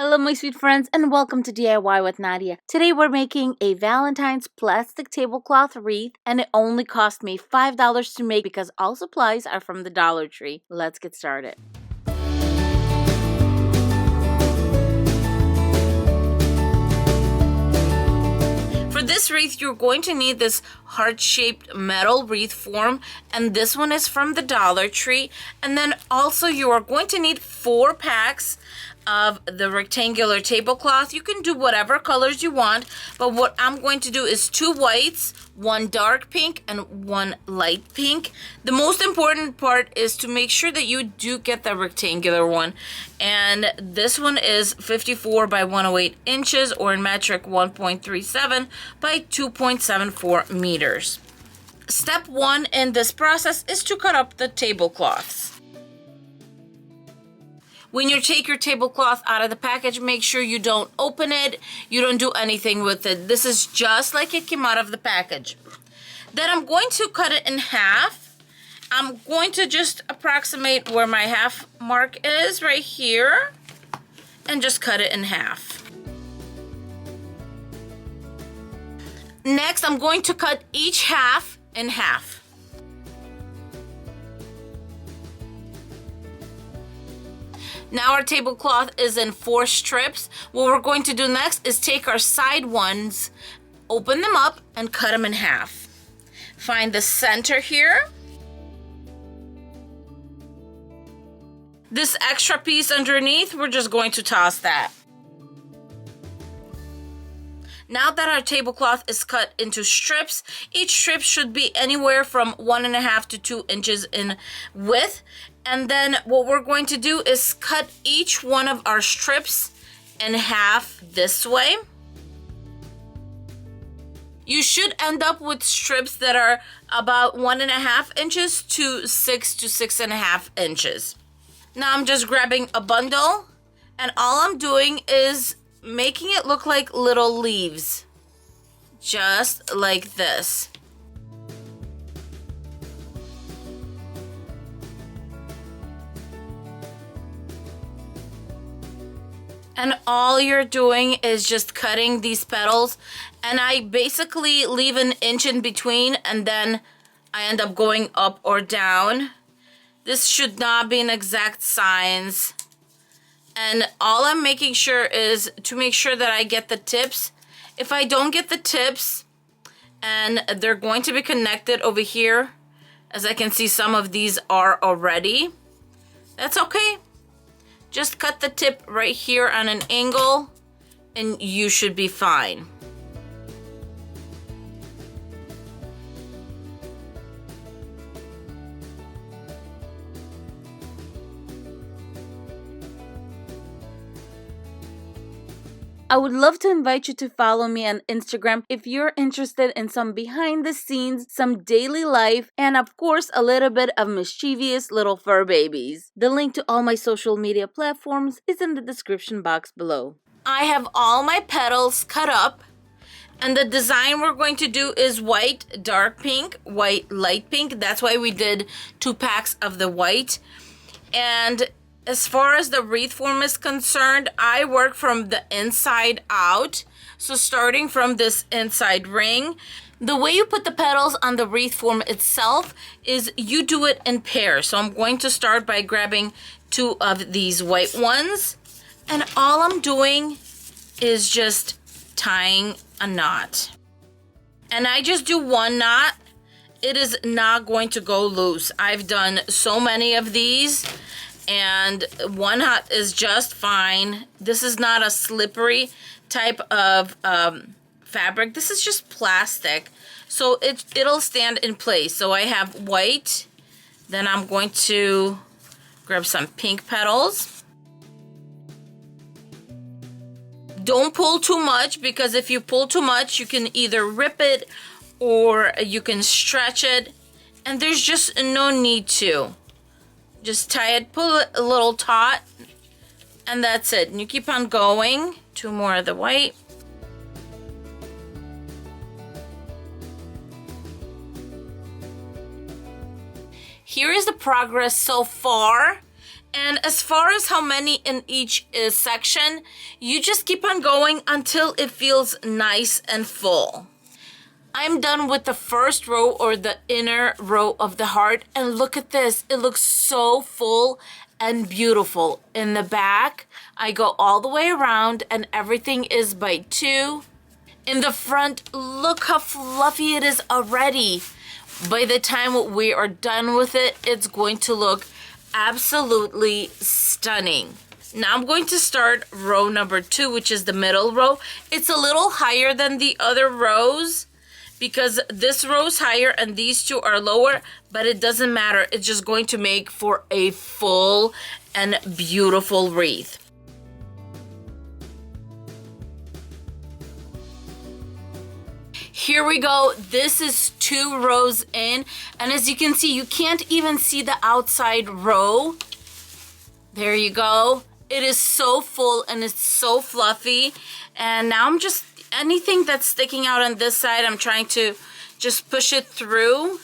Hello my sweet friends and welcome to DIY with Nadia. Today we're making a Valentine's plastic tablecloth wreath and it only cost me $5 to make because all supplies are from the Dollar Tree. Let's get started. For this wreath, you're going to need this heart-shaped metal wreath form, and this one is from the Dollar Tree. And then also you are going to need 4 packs of the rectangular tablecloth. You can do whatever colors you want, but what I'm going to do is 2 whites, 1 dark pink, and 1 light pink. The most important part is to make sure that you do get the rectangular one, and this one is 54 by 108 inches, or in metric 1.37 by 2.74 meters. Step 1 in this process is to cut up the tablecloths. When you take your tablecloth out of the package, make sure you don't open it, you don't do anything with it. This is just like it came out of the package. Then I'm going to cut it in half. I'm going to just approximate where my half mark is right here and just cut it in half. Next, I'm going to cut each half in half. Now our tablecloth is in 4 strips. What we're going to do next is take our side ones, open them up, and cut them in half. Find the center here. This extra piece underneath, we're just going to toss that. Now that our tablecloth is cut into strips, each strip should be anywhere from 1.5 to 2 inches in width. And then what we're going to do is cut each one of our strips in half this way. You should end up with strips that are about 1.5 inches to 6 to 6.5 inches. Now I'm just grabbing a bundle, and all I'm doing is making it look like little leaves, just like this. And all you're doing is just cutting these petals, and I basically leave an inch in between, and then I end up going up or down. This should not be an exact science. And all I'm making sure is to make sure that I get the tips. If I don't get the tips, and they're going to be connected over here, as I can see some of these are already, that's okay. Just cut the tip right here on an angle and you should be fine. I would love to invite you to follow me on Instagram if you're interested in some behind the scenes, some daily life, and of course a little bit of mischievous little fur babies. The link to all my social media platforms is in the description box below. I have all my petals cut up, and the design we're going to do is white, dark pink, white, light pink. That's why we did 2 packs of the white. And as far as the wreath form is concerned, I work from the inside out. So starting from this inside ring, the way you put the petals on the wreath form itself is you do it in pairs. So I'm going to start by grabbing 2 of these white ones, and all I'm doing is just tying a knot. And I just do 1 knot. It is not going to go loose. I've done so many of these, and 1 knot is just fine. This is not a slippery type of fabric. This is just plastic, so it'll stand in place. So I have white, then I'm going to grab some pink petals. Don't pull too much, because if you pull too much, you can either rip it or you can stretch it, and there's just no need to. Just tie it, pull it a little taut, and that's it. And you keep on going. 2 more of the white. Here is the progress so far. And as far as how many in each section, you just keep on going until it feels nice and full. I'm done with the first row or the inner row of the heart, and look at this. It looks so full and beautiful. In the back, I go all the way around and everything is by 2. In the front, look how fluffy it is already. By the time we are done with it, it's going to look absolutely stunning. Now I'm going to start row number 2, which is the middle row. It's a little higher than the other rows because this row is higher and these 2 are lower, but it doesn't matter. It's just going to make for a full and beautiful wreath. Here we go. This is 2 rows in, and as you can see, you can't even see the outside row. There you go. It is so full and it's so fluffy. And now I'm just, anything that's sticking out on this side, I'm trying to just push it through.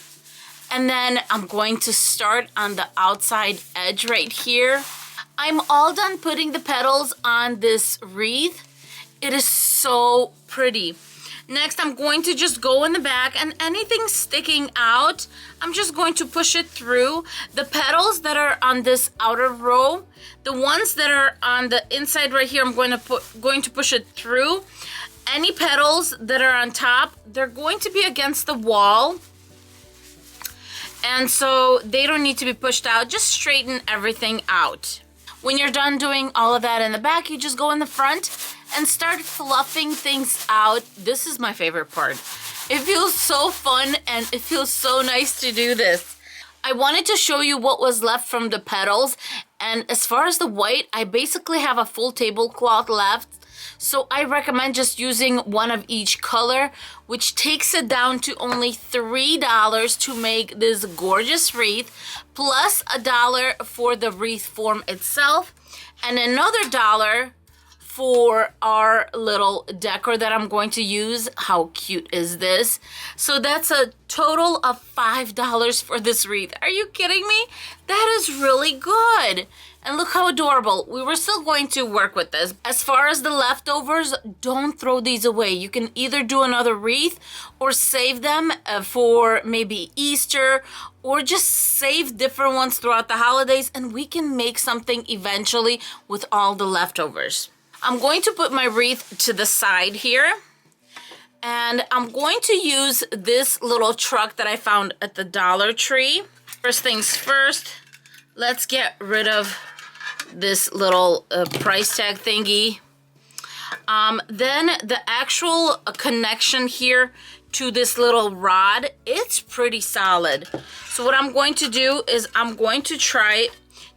And then I'm going to start on the outside edge right here. I'm all done putting the petals on this wreath. It is so pretty. Next, I'm going to just go in the back, and anything sticking out, I'm just going to push it through. The petals that are on this outer row, the ones that are on the inside right here, I'm going to push it through. Any petals that are on top, they're going to be against the wall, and so they don't need to be pushed out. Just straighten everything out. When you're done doing all of that in the back, you just go in the front and start fluffing things out. This is my favorite part. It feels so fun and it feels so nice to do this. I wanted to show you what was left from the petals, and as far as the white, I basically have a full tablecloth left. So I recommend just using one of each color, which takes it down to only $3 to make this gorgeous wreath, plus $1 for the wreath form itself, and another $1 for our little decor that I'm going to use. How cute is this? So that's a total of $5 for this wreath. Are you kidding me? That is really good. And look how adorable. We were still going to work with this. As far as the leftovers, don't throw these away. You can either do another wreath or save them for maybe Easter, or just save different ones throughout the holidays, and we can make something eventually with all the leftovers. I'm going to put my wreath to the side here, and I'm going to use this little truck that I found at the Dollar Tree. First things first, let's get rid of this little price tag thingy. Then the actual connection here to this little rod, it's pretty solid. So what I'm going to do is I'm going to try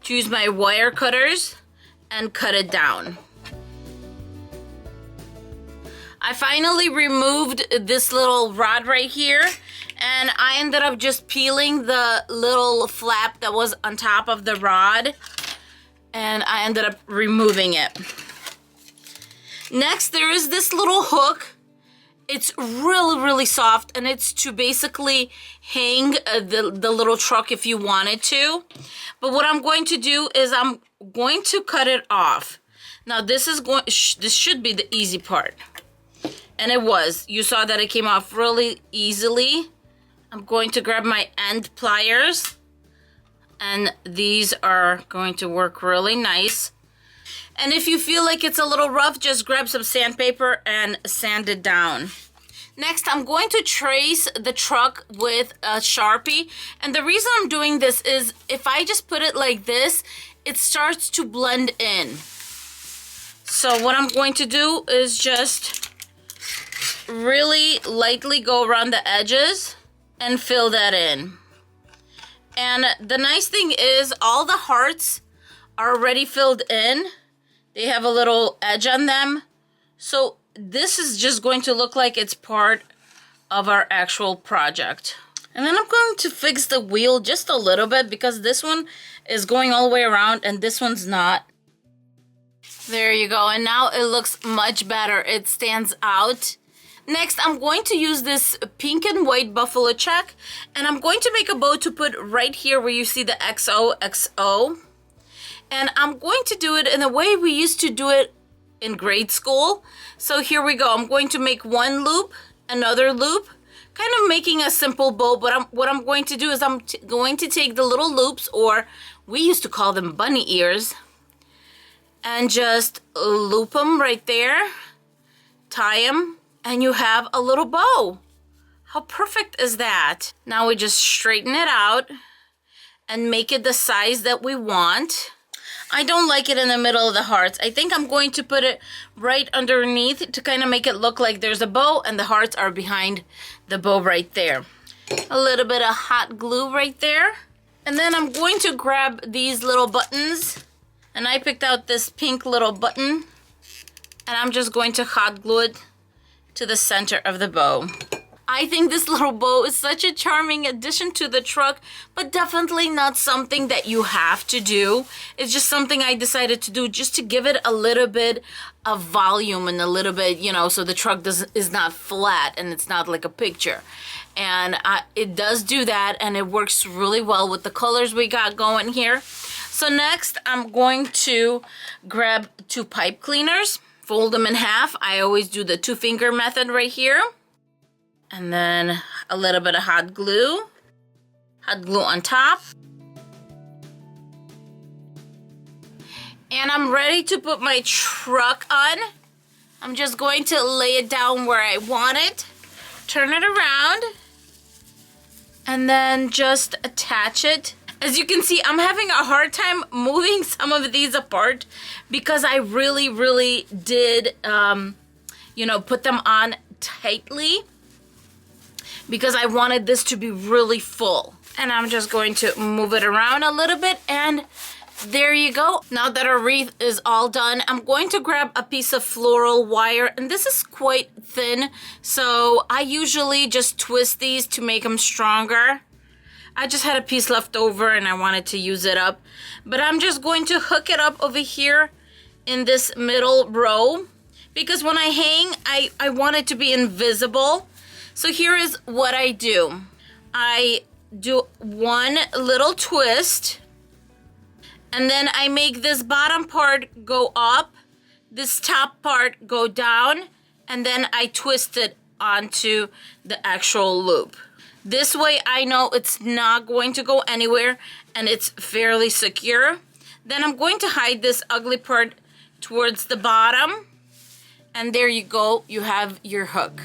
to use my wire cutters and cut it down. I finally removed this little rod right here, and I ended up just peeling the little flap that was on top of the rod, and I ended up removing it. Next, there is this little hook. It's really soft, and it's to basically hang the little truck if you wanted to. But what I'm going to do is I'm going to cut it off. Now this should be the easy part. And it was. You saw that it came off really easily. I'm going to grab my end pliers, and these are going to work really nice. And if you feel like it's a little rough, just grab some sandpaper and sand it down. Next, I'm going to trace the truck with a Sharpie. And the reason I'm doing this is if I just put it like this, it starts to blend in. So what I'm going to do is just really lightly go around the edges and fill that in. And the nice thing is all the hearts are already filled in. They have a little edge on them. So this is just going to look like it's part of our actual project. And then I'm going to fix the wheel just a little bit because this one is going all the way around and this one's not. There you go. And now it looks much better. It stands out. Next, I'm going to use this pink and white buffalo check, and I'm going to make a bow to put right here where you see the XOXO. And I'm going to do it in the way we used to do it in grade school. So here we go. I'm going to make one loop, another loop, kind of making a simple bow. But what I'm going to do is I'm going to take the little loops, or we used to call them bunny ears, and just loop them right there, tie them, and you have a little bow. How perfect is that? Now we just straighten it out and make it the size that we want. I don't like it in the middle of the hearts. I think I'm going to put it right underneath to kind of make it look like there's a bow and the hearts are behind the bow right there. A little bit of hot glue right there. And then I'm going to grab these little buttons, and I picked out this pink little button, and I'm just going to hot glue it to the center of the bow. I think this little bow is such a charming addition to the truck, but definitely not something that you have to do. It's just something I decided to do just to give it a little bit of volume and a little bit, you know, so the truck is not flat and it's not like a picture. And it does do that, and it works really well with the colors we got going here. So next, I'm going to grab 2 pipe cleaners, fold them in half. I always do the 2-finger method right here. And then a little bit of hot glue on top. And I'm ready to put my truck on. I'm just going to lay it down where I want it, turn it around, and then just attach it. As you can see, I'm having a hard time moving some of these apart because I really did, you know, put them on tightly, because I wanted this to be really full. And I'm just going to move it around a little bit, and there you go. Now that our wreath is all done, I'm going to grab a piece of floral wire, and this is quite thin, so I usually just twist these to make them stronger. I just had a piece left over and I wanted to use it up, but I'm just going to hook it up over here in this middle row, because when I hang, I want it to be invisible. So here is what I do. I do one little twist, and then I make this bottom part go up, this top part go down, and then I twist it onto the actual loop. This way I know it's not going to go anywhere and it's fairly secure. Then I'm going to hide this ugly part towards the bottom, and there you go, you have your hook.